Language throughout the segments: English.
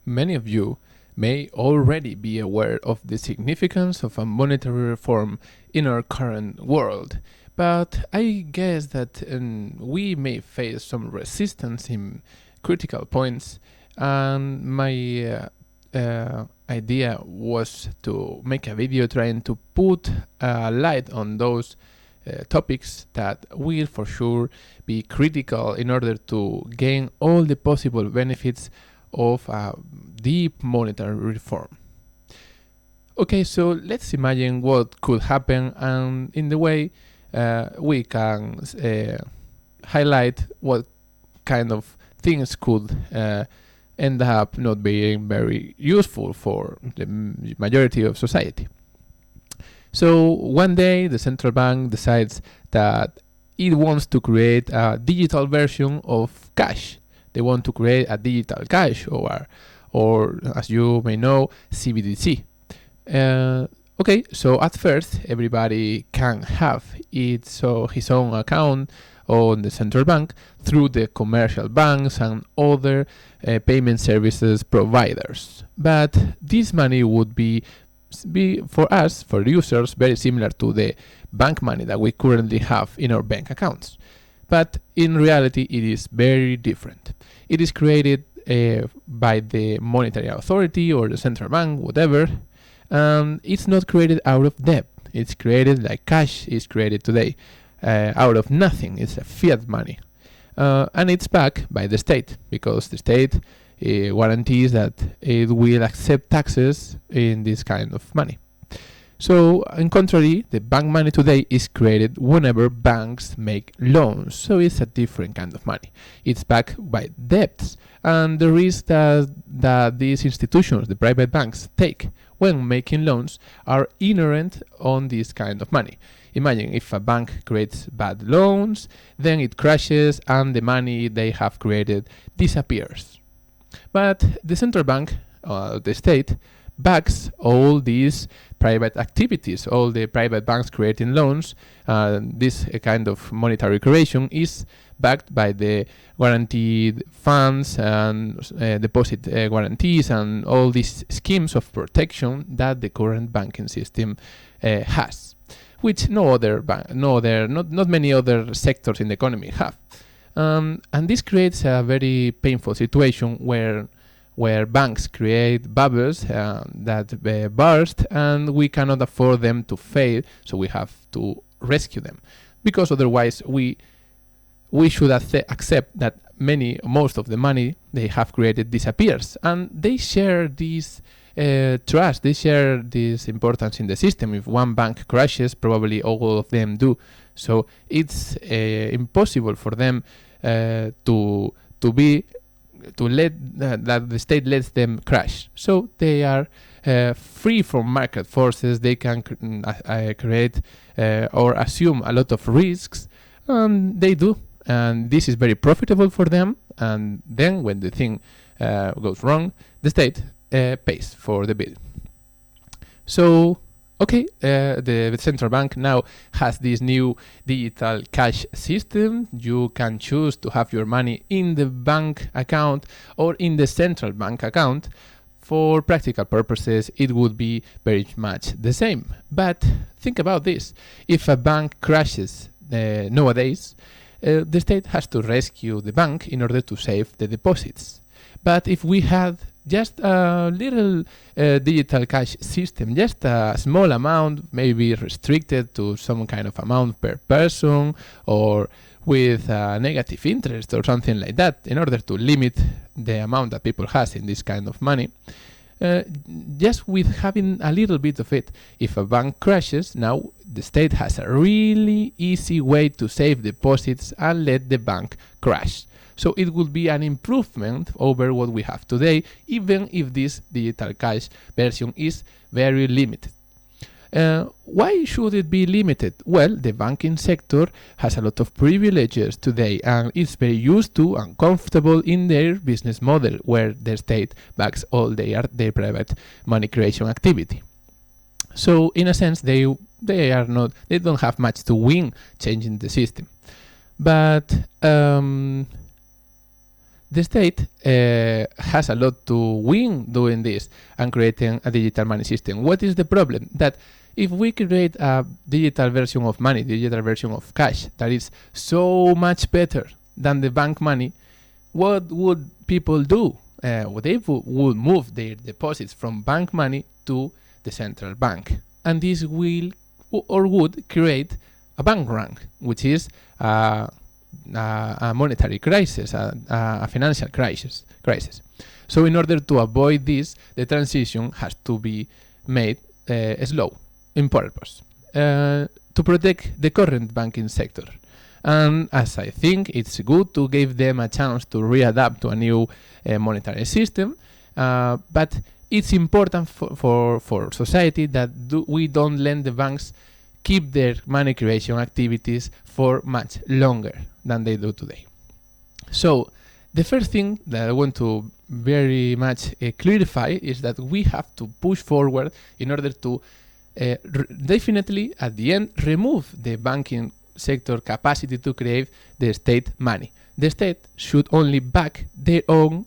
Many of you may already be aware of the significance of a monetary reform in our current world, but I guess that we may face some resistance in critical points, and my idea was to make a video trying to put a light on those topics that will for sure be critical in order to gain all the possible benefits of a deep monetary reform. Okay, so let's imagine what could happen, and in the way we can highlight what kind of things could end up not being very useful for the majority of society. So one day the central bank decides that it wants to create a digital version of cash. They want to create a digital cash, or as you may know, CBDC. Okay, so at first everybody can have his own account on the central bank through the commercial banks and other payment services providers. But this money would be for us, for users, very similar to the bank money that we currently have in our bank accounts. But in reality, it is very different. It is created by the monetary authority or the central bank, whatever. It's not created out of debt. It's created like cash is created today, out of nothing. It's a fiat money. And it's backed by the state, because the state guarantees that it will accept taxes in this kind of money. So, in contrary, the bank money today is created whenever banks make loans. So it's a different kind of money. It's backed by debts, and the risk that these institutions, the private banks, take when making loans are inherent on this kind of money. Imagine if a bank creates bad loans, then it crashes and the money they have created disappears. But the central bank, the state, backs all these private activities, all the private banks creating loans. This kind of monetary creation is backed by the guaranteed funds and deposit guarantees and all these schemes of protection that the current banking system has, which not many other sectors in the economy have. And this creates a very painful situation where banks create bubbles that burst, and we cannot afford them to fail, so we have to rescue them, because otherwise we should accept that most of the money they have created disappears, and they share this trust, they share this importance in the system. If one bank crashes, probably all of them do. So it's impossible for them to let that the state lets them crash. So they are free from market forces. They can create or assume a lot of risks, and they do. And this is very profitable for them. And then when the thing goes wrong, the state pays for the bill. So, okay, the central bank now has this new digital cash system. You can choose to have your money in the bank account or in the central bank account. For practical purposes, it would be very much the same. But think about this. If a bank crashes nowadays, the state has to rescue the bank in order to save the deposits. But if we had just a little digital cash system, just a small amount, maybe restricted to some kind of amount per person, or with negative interest or something like that, in order to limit the amount that people has in this kind of money, just with having a little bit of it, if a bank crashes, now the state has a really easy way to save deposits and let the bank crash. So it would be an improvement over what we have today, even if this digital cash version is very limited. Why should it be limited? Well, the banking sector has a lot of privileges today, and it's very used to and comfortable in their business model, where the state backs all their private money creation activity. So in a sense, they don't have much to win changing the system. But the the state has a lot to win doing this and creating a digital money system. What is the problem? That if we create a digital version of money, digital version of cash that is so much better than the bank money, what would people do? They would move their deposits from bank money to the central bank. And this will or would create a bank run, which is a monetary crisis, a financial crisis. So in order to avoid this, the transition has to be made slow in purpose to protect the current banking sector. And as I think it's good to give them a chance to readapt to a new monetary system, but it's important for society that we don't let the banks keep their money creation activities for much longer than they do today. So the first thing that I want to very much clarify is that we have to push forward in order to definitely at the end remove the banking sector capacity to create the state money. The state should only back their own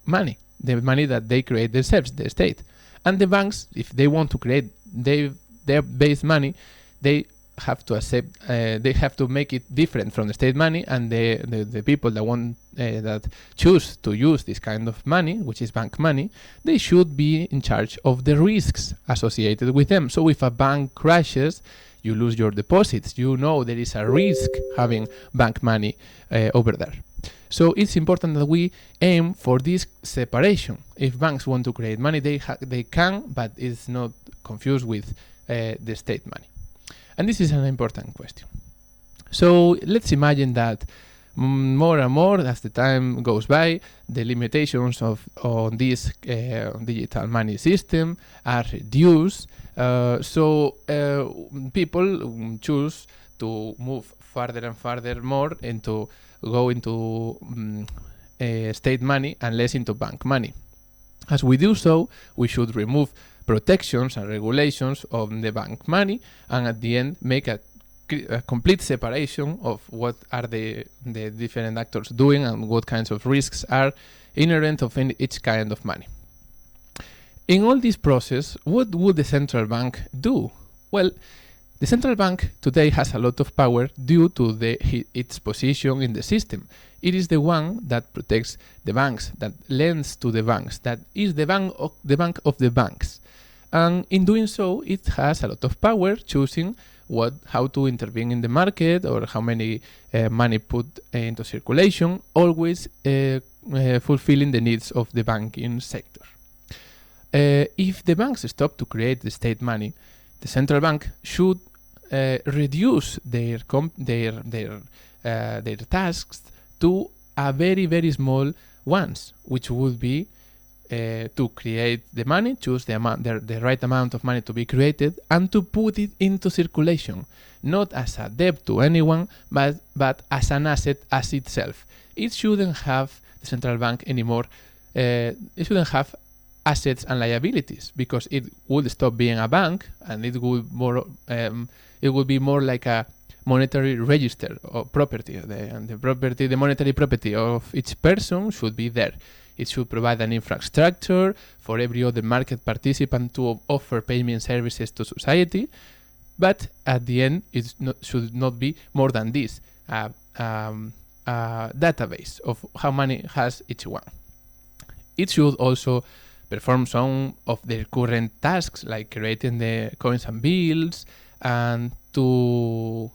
money, the money that they create themselves, the state. And the banks, if they want to create their base money, they have to accept, they have to make it different from the state money, and the people that want that choose to use this kind of money, which is bank money, they should be in charge of the risks associated with them. So if a bank crashes, you lose your deposits. You know there is a risk having bank money over there. So it's important that we aim for this separation. If banks want to create money, they can, but it's not confused with the state money. And this is an important question. So let's imagine that more and more as the time goes by, the limitations on this digital money system are reduced. So people choose to move further and further more into go into state money and less into bank money. As we do so, we should remove protections and regulations of the bank money, and at the end make a complete separation of what are the different actors doing and what kinds of risks are inherent of each kind of money. In all this process, what would the central bank do? Well, the central bank today has a lot of power due to its position in the system. It is the one that protects the banks, that lends to the banks, that is the bank of the banks. And in doing so, it has a lot of power choosing how to intervene in the market or how many money put into circulation, always fulfilling the needs of the banking sector. If the banks stop to create the state money, the central bank should reduce their tasks to a very, very small ones, which would be to create the money, choose the right amount of money to be created, and to put it into circulation, not as a debt to anyone, but as an asset as itself. It shouldn't have the central bank anymore. It shouldn't have assets and liabilities, because it would stop being a bank, and it would be more like a monetary register or property. The monetary property of each person should be there. It should provide an infrastructure for every other market participant to offer payment services to society. But at the end, it should not be more than this, a database of how money has each one. It should also perform some of their current tasks, like creating the coins and bills, and to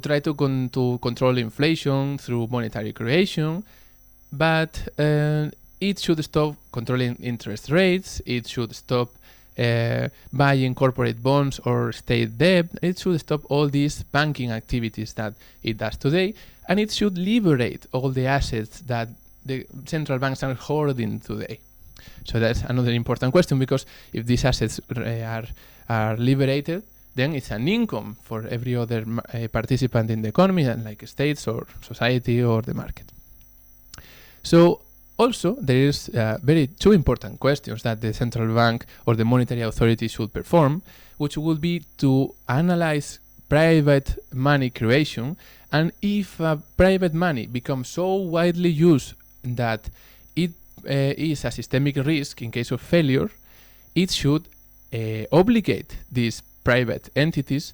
try to control inflation through monetary creation. But it should stop controlling interest rates. It should stop buying corporate bonds or state debt. It should stop all these banking activities that it does today. And it should liberate all the assets that the central banks are hoarding today. So that's another important question, because if these assets are liberated, then it's an income for every other participant in the economy, like states or society or the market. So also there is two important questions that the central bank or the monetary authority should perform, which would be to analyze private money creation, and if private money becomes so widely used that it is a systemic risk in case of failure, it should obligate these private entities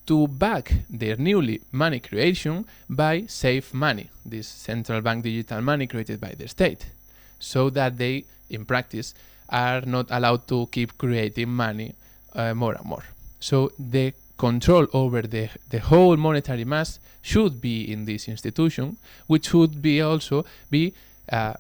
to back their newly money creation by safe money, this central bank digital money created by the state, so that they, in practice, are not allowed to keep creating money more and more. So the control over the whole monetary mass should be in this institution, which should be also be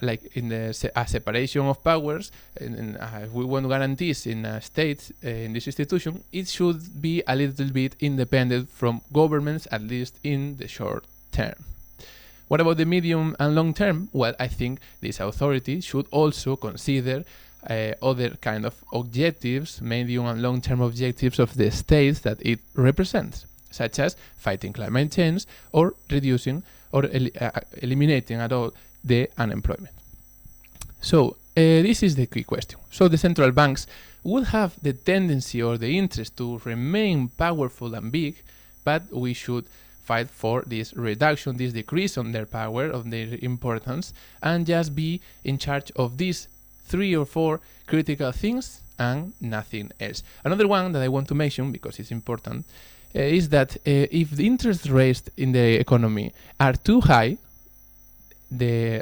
like in a separation of powers. If we want guarantees in a state, in this institution, it should be a little bit independent from governments, at least in the short term. What about the medium and long term? Well, I think this authority should also consider other kind of objectives, medium and long-term objectives of the states that it represents, such as fighting climate change or reducing or eliminating at all the unemployment. So this is the key question. So the central banks would have the tendency or the interest to remain powerful and big, but we should fight for this reduction, this decrease on their power, of their importance, and just be in charge of these 3 or 4 critical things and nothing else. Another one that I want to mention, because it's important, is that if the interest rates in the economy are too high, the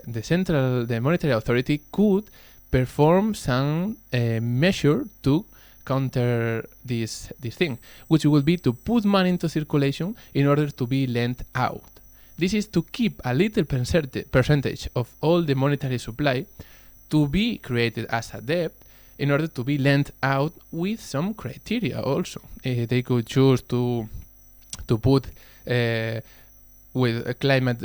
monetary authority could perform some measure to counter this thing, which would be to put money into circulation in order to be lent out. This is to keep a little percentage of all the monetary supply to be created as a debt in order to be lent out with some criteria also. They could choose to put with climate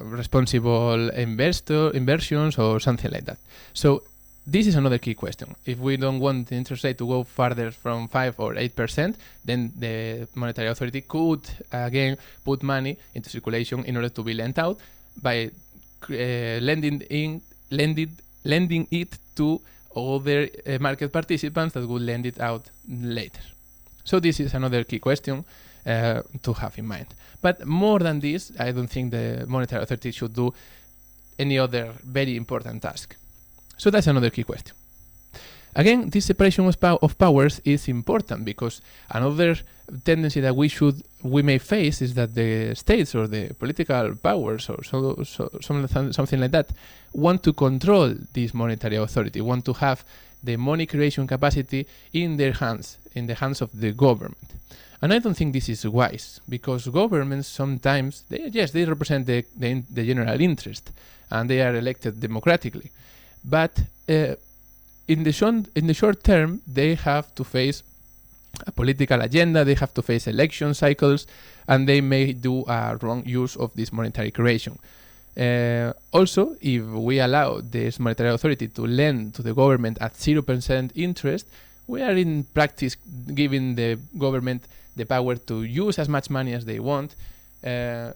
responsible inversions or something like that. So this is another key question. If we don't want the interest rate to go farther from 5 or 8%, then the monetary authority could again put money into circulation in order to be lent out by lending it to other market participants that would lend it out later. So this is another key question to have in mind. But more than this, I don't think the monetary authority should do any other very important task. So that's another key question. Again, this separation of powers is important because another tendency that we may face is that the states or the political powers or something like that want to control this monetary authority, want to have the money creation capacity in their hands, in the hands of the government. And I don't think this is wise, because governments sometimes, they represent the general interest and they are elected democratically. But in the short term, they have to face a political agenda, they have to face election cycles, and they may do a wrong use of this monetary creation. Also, if we allow this monetary authority to lend to the government at 0% interest, we are in practice giving the government the power to use as much money as they want,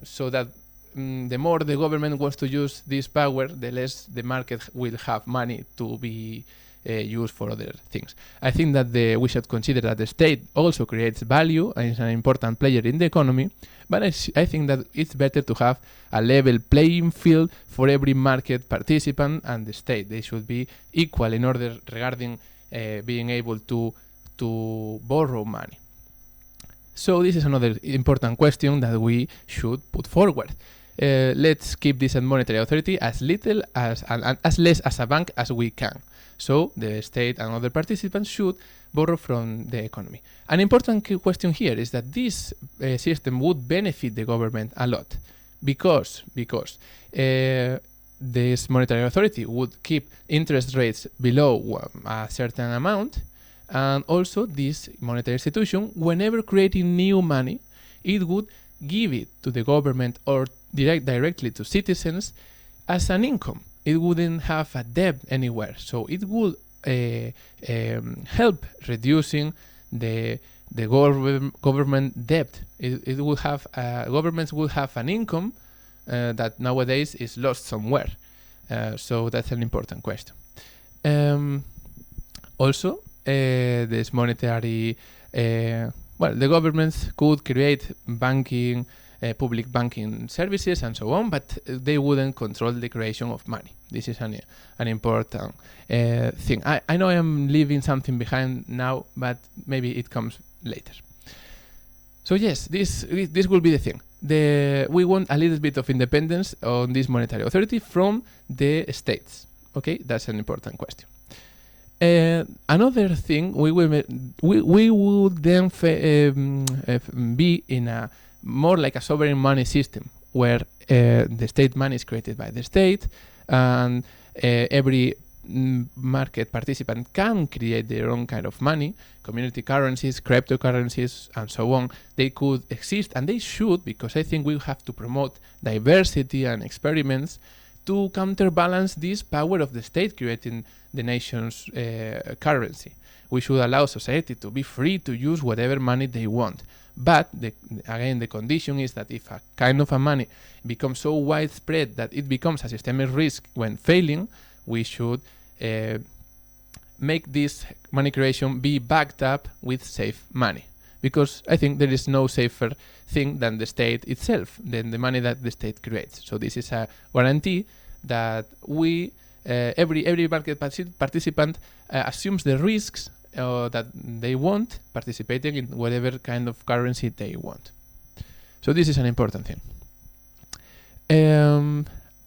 so that the more the government wants to use this power, the less the market will have money to be used for other things. I think that we should consider that the state also creates value and is an important player in the economy, but I think that it's better to have a level playing field for every market participant and the state. They should be equal in order regarding being able to borrow money. So this is another important question that we should put forward. Let's keep this monetary authority as little as less as a bank as we can. So the state and other participants should borrow from the economy. An important question here is that this system would benefit the government a lot because this monetary authority would keep interest rates below a certain amount, and also this monetary institution, whenever creating new money, it would give it to the government or directly to citizens as an income. It wouldn't have a debt anywhere, so it would help reducing the government debt. It will have governments will have an income that nowadays is lost somewhere. So that's an important question. Also, this monetary well, the governments could create banking, public banking services and so on, but they wouldn't control the creation of money. This is an important thing. I know I am leaving something behind now, but maybe it comes later. So yes, this will be the thing. We want a little bit of independence on this monetary authority from the states. Okay, that's an important question. Another thing, we would then be in a more like a sovereign money system where the state money is created by the state, and every market participant can create their own kind of money, community currencies, cryptocurrencies, and so on. They could exist, and they should, because I think we have to promote diversity and experiments to counterbalance this power of the state creating the nation's currency. We should allow society to be free to use whatever money they want. But again, the condition is that if a kind of a money becomes so widespread that it becomes a systemic risk when failing, we should make this money creation be backed up with safe money. Because I think there is no safer thing than the state itself, than the money that the state creates. So this is a guarantee that every market participant assumes the risks that they want, participating in whatever kind of currency they want. So this is an important thing.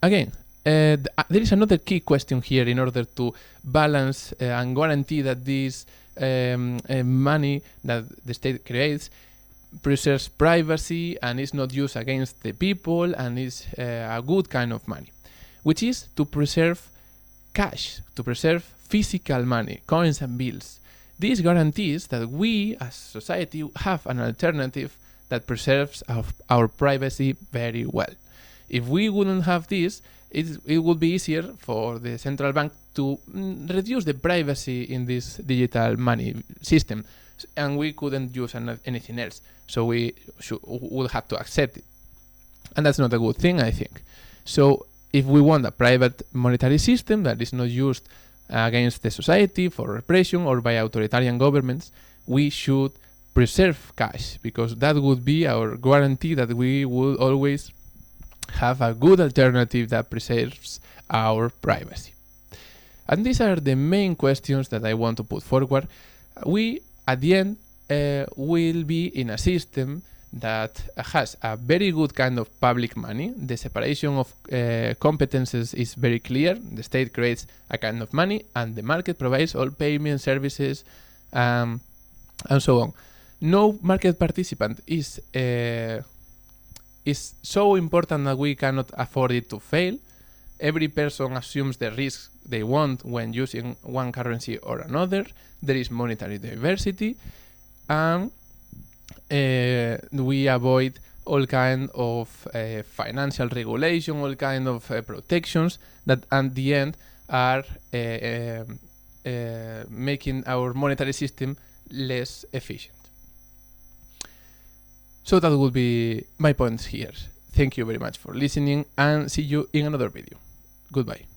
Again, there is another key question here in order to balance and guarantee that this money that the state creates preserves privacy and is not used against the people and is a good kind of money, which is to preserve cash, to preserve physical money, coins and bills. This guarantees that we as society have an alternative that preserves our privacy very well. If we wouldn't have this, it would be easier for the central bank to reduce the privacy in this digital money system, and we couldn't use anything else. So we would have to accept it. And that's not a good thing, I think. So if we want a private monetary system that is not used against the society for repression or by authoritarian governments, we should preserve cash, because that would be our guarantee that we will always have a good alternative that preserves our privacy. And these are the main questions that I want to put forward. We, at the end, will be in a system that has a very good kind of public money. The separation of competences is very clear. The state creates a kind of money and the market provides all payment services and so on. No market participant is so important that we cannot afford it to fail. Every person assumes the risks they want when using one currency or another. There is monetary diversity, and we avoid all kind of financial regulation, all kind of protections that at the end are making our monetary system less efficient. So that would be my points here. Thank you very much for listening, and see you in another video. Goodbye.